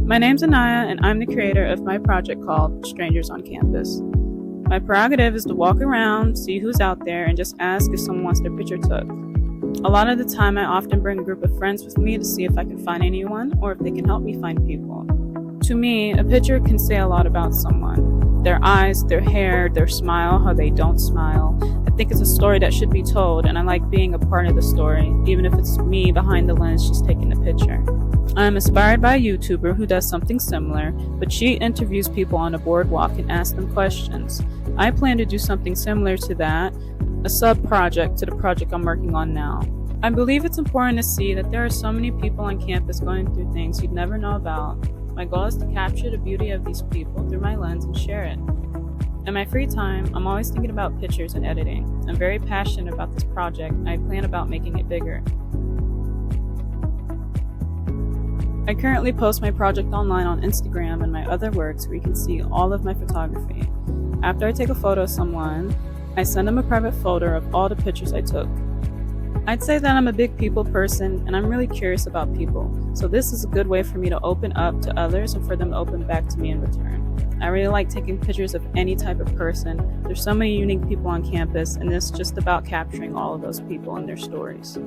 My name's Anaya, and I'm the creator of my project called Strangers on Campus. My prerogative is to walk around, see who's out there, and just ask if someone wants their picture took. A lot of the time, I often bring a group of friends with me to see if I can find anyone or if they can help me find people. To me, a picture can say a lot about someone. Their eyes, their hair, their smile, how they don't smile. I think it's a story that should be told, and I like being a part of the story, even if it's me behind the lens just taking the picture. I'm inspired by a YouTuber who does something similar, but she interviews people on a boardwalk and asks them questions. I plan to do something similar to that, a sub-project to the project I'm working on now. I believe it's important to see that there are so many people on campus going through things you'd never know about. My goal is to capture the beauty of these people through my lens and share it. In my free time, I'm always thinking about pictures and editing. I'm very passionate about this project, and I plan about making it bigger. I currently post my project online on Instagram and my other works where you can see all of my photography. After I take a photo of someone, I send them a private folder of all the pictures I took. I'd say that I'm a big people person and I'm really curious about people, so this is a good way for me to open up to others and for them to open back to me in return. I really like taking pictures of any type of person. There's so many unique people on campus, and it's just about capturing all of those people and their stories.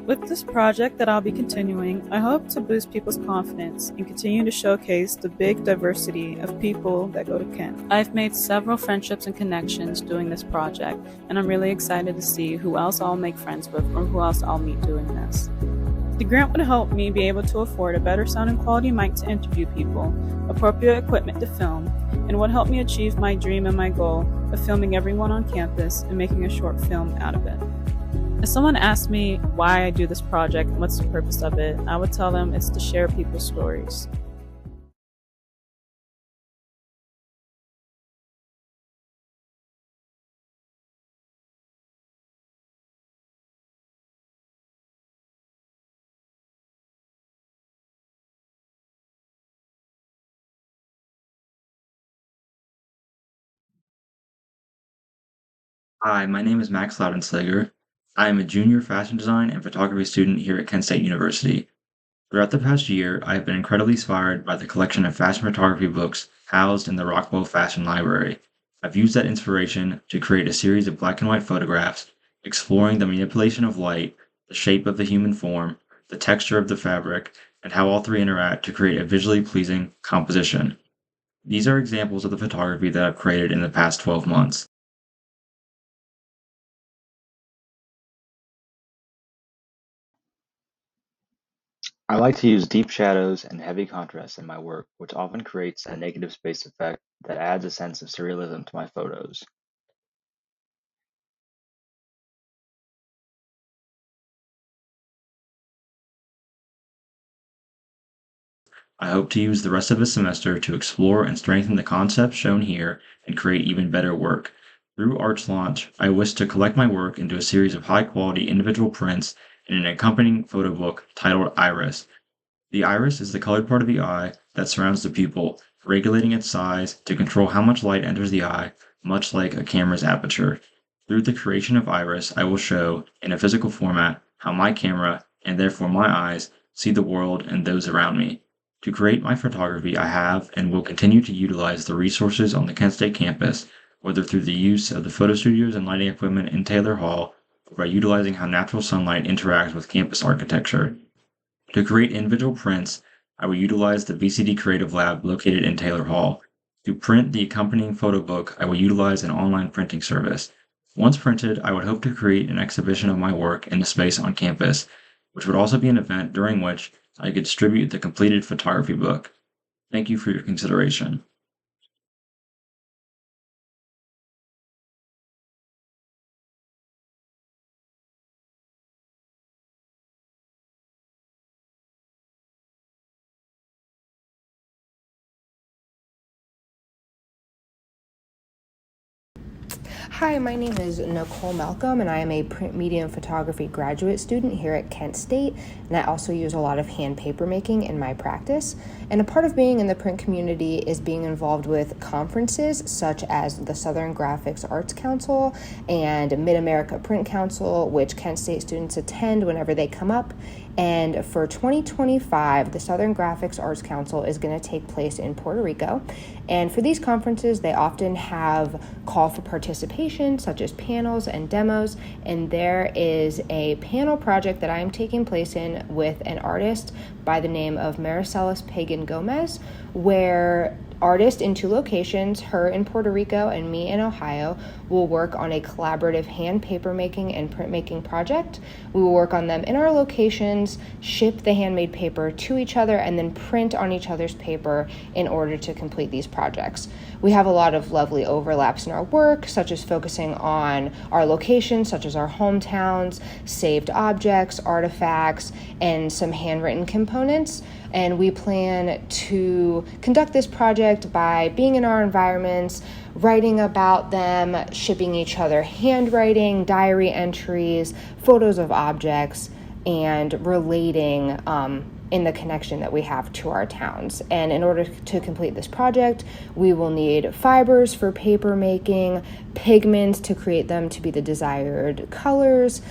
With this project that I'll be continuing, I hope to boost people's confidence and continue to showcase the big diversity of people that go to Kent. I've made several friendships and connections doing this project, and I'm really excited to see who else I'll make friends with or who else I'll meet doing this. The grant would help me be able to afford a better sound and quality mic to interview people, appropriate equipment to film, and would help me achieve my dream and my goal of filming everyone on campus and making a short film out of it. If someone asked me why I do this project and what's the purpose of it, I would tell them it's to share people's stories. Hi, my name is Max Laudenslager. I am a junior fashion design and photography student here at Kent State University. Throughout the past year, I have been incredibly inspired by the collection of fashion photography books housed in the Rockwell Fashion Library. I've used that inspiration to create a series of black and white photographs exploring the manipulation of light, the shape of the human form, the texture of the fabric, and how all three interact to create a visually pleasing composition. These are examples of the photography that I've created in the past 12 months. I like to use deep shadows and heavy contrast in my work, which often creates a negative space effect that adds a sense of surrealism to my photos. I hope to use the rest of the semester to explore and strengthen the concepts shown here and create even better work. Through ArtsLAUNCH, I wish to collect my work into a series of high quality individual prints in an accompanying photo book titled Iris. The iris is the colored part of the eye that surrounds the pupil, regulating its size to control how much light enters the eye, much like a camera's aperture. Through the creation of Iris, I will show, in a physical format, how my camera, and therefore my eyes, see the world and those around me. To create my photography, I have and will continue to utilize the resources on the Kent State campus, whether through the use of the photo studios and lighting equipment in Taylor Hall, or by utilizing how natural sunlight interacts with campus architecture. To create individual prints, I will utilize the VCD Creative Lab located in Taylor Hall. To print the accompanying photo book, I will utilize an online printing service. Once printed, I would hope to create an exhibition of my work in the space on campus, which would also be an event during which I could distribute the completed photography book. Thank you for your consideration. Hi, my name is Nicole Malcolm, and I am a print media and photography graduate student here at Kent State, and I also use a lot of hand paper making in my practice. And a part of being in the print community is being involved with conferences such as the Southern Graphics Arts Council and Mid-America Print Council, which Kent State students attend whenever they come up. And for 2025, the Southern Graphics Arts Council is going to take place in Puerto Rico. And for these conferences, they often have call for participation, such as panels and demos. And there is a panel project that I am taking place in with an artist by the name of Maricelis Pagan Gomez, where artists in 2 locations, her in Puerto Rico and me in Ohio, will work on a collaborative hand paper making and printmaking project. We will work on them in our locations, ship the handmade paper to each other, and then print on each other's paper in order to complete these projects. We have a lot of lovely overlaps in our work, such as focusing on our locations, such as our hometowns, saved objects, artifacts, and some handwritten components. And we plan to conduct this project by being in our environments, writing about them, shipping each other handwriting, diary entries, photos of objects, and relating in the connection that we have to our towns. And in order to complete this project, we will need fibers for paper making, pigments to create them to be the desired colors,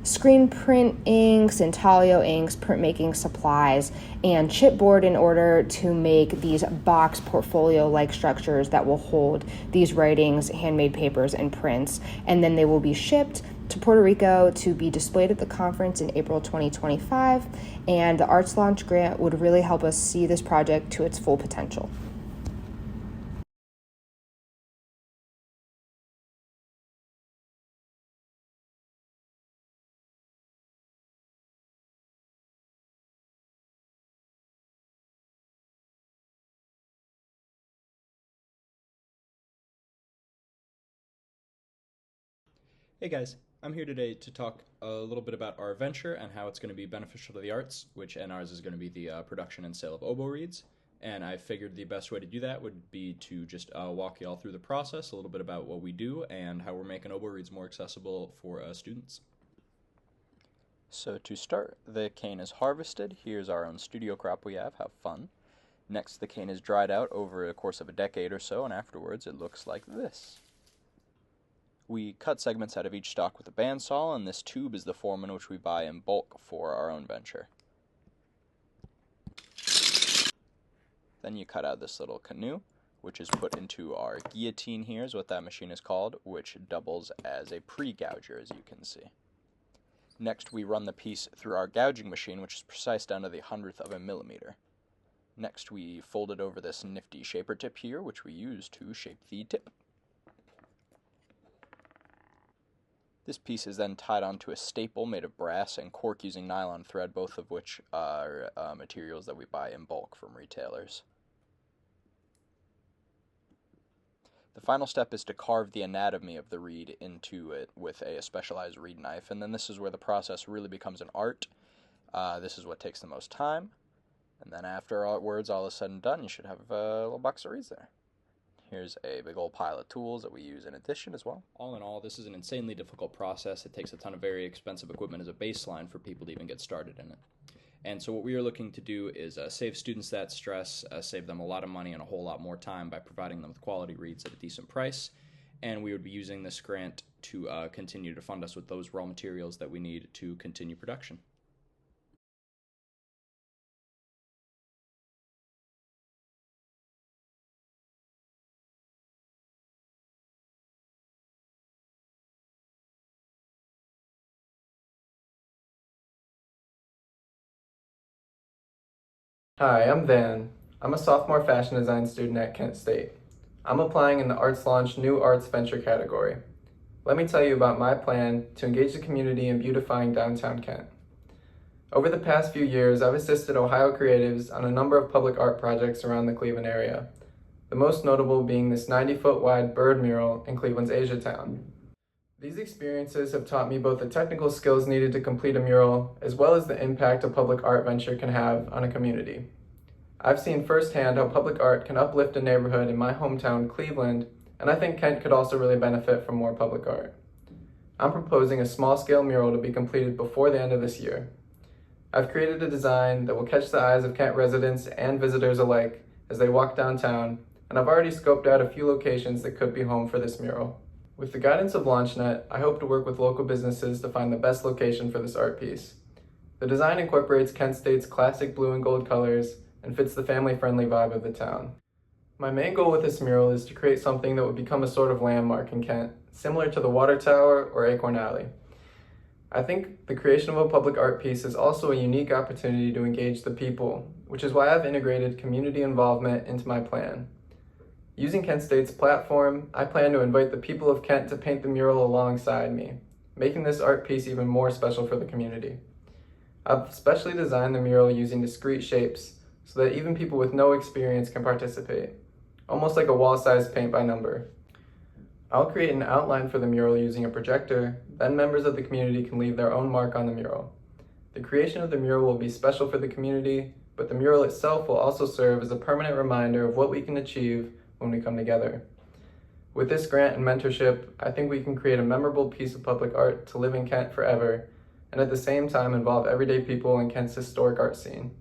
screen print inks, intaglio inks, printmaking supplies, and chipboard in order to make these box portfolio-like structures that will hold these writings, handmade papers, and prints. And then they will be shipped to Puerto Rico to be displayed at the conference in April 2025. And the Arts Launch grant would really help us see this project to its full potential. Hey guys, I'm here today to talk a little bit about our venture and how it's going to be beneficial to the arts, and ours is going to be the production and sale of oboe reeds. And I figured the best way to do that would be to just walk you all through the process, a little bit about what we do and how we're making oboe reeds more accessible for students. So to start, the cane is harvested. Here's our own studio crop we have fun. Next, the cane is dried out over the course of a decade or so, and afterwards it looks like this. We cut segments out of each stalk with a bandsaw, and this tube is the form in which we buy in bulk for our own venture. Then you cut out this little canoe, which is put into our guillotine here, is what that machine is called, which doubles as a pre-gouger, as you can see. Next, we run the piece through our gouging machine, which is precise down to the 100th of a millimeter. Next, we fold it over this nifty shaper tip here, which we use to shape the tip. This piece is then tied onto a staple made of brass and cork using nylon thread, both of which are materials that we buy in bulk from retailers. The final step is to carve the anatomy of the reed into it with a specialized reed knife, and then this is where the process really becomes an art. This is what takes the most time, and then afterwards all is said and done, you should have a little box of reeds there. Here's a big old pile of tools that we use in addition as well. All in all, this is an insanely difficult process. It takes a ton of very expensive equipment as a baseline for people to even get started in it. And so what we are looking to do is save students that stress, save them a lot of money and a whole lot more time by providing them with quality reeds at a decent price. And we would be using this grant to continue to fund us with those raw materials that we need to continue production. Hi, I'm Van. I'm a sophomore fashion design student at Kent State. I'm applying in the Arts Launch New Arts Venture category. Let me tell you about my plan to engage the community in beautifying downtown Kent. Over the past few years, I've assisted Ohio creatives on a number of public art projects around the Cleveland area, the most notable being this 90-foot wide bird mural in Cleveland's Asiatown. These experiences have taught me both the technical skills needed to complete a mural, as well as the impact a public art venture can have on a community. I've seen firsthand how public art can uplift a neighborhood in my hometown, Cleveland, and I think Kent could also really benefit from more public art. I'm proposing a small-scale mural to be completed before the end of this year. I've created a design that will catch the eyes of Kent residents and visitors alike as they walk downtown, and I've already scoped out a few locations that could be home for this mural. With the guidance of LaunchNET, I hope to work with local businesses to find the best location for this art piece. The design incorporates Kent State's classic blue and gold colors and fits the family-friendly vibe of the town. My main goal with this mural is to create something that would become a sort of landmark in Kent, similar to the Water Tower or Acorn Alley. I think the creation of a public art piece is also a unique opportunity to engage the people, which is why I've integrated community involvement into my plan. Using Kent State's platform, I plan to invite the people of Kent to paint the mural alongside me, making this art piece even more special for the community. I've specially designed the mural using discrete shapes so that even people with no experience can participate, almost like a wall-sized paint by number. I'll create an outline for the mural using a projector, then members of the community can leave their own mark on the mural. The creation of the mural will be special for the community, but the mural itself will also serve as a permanent reminder of what we can achieve when we come together. With this grant and mentorship, I think we can create a memorable piece of public art to live in Kent forever, and at the same time involve everyday people in Kent's historic art scene.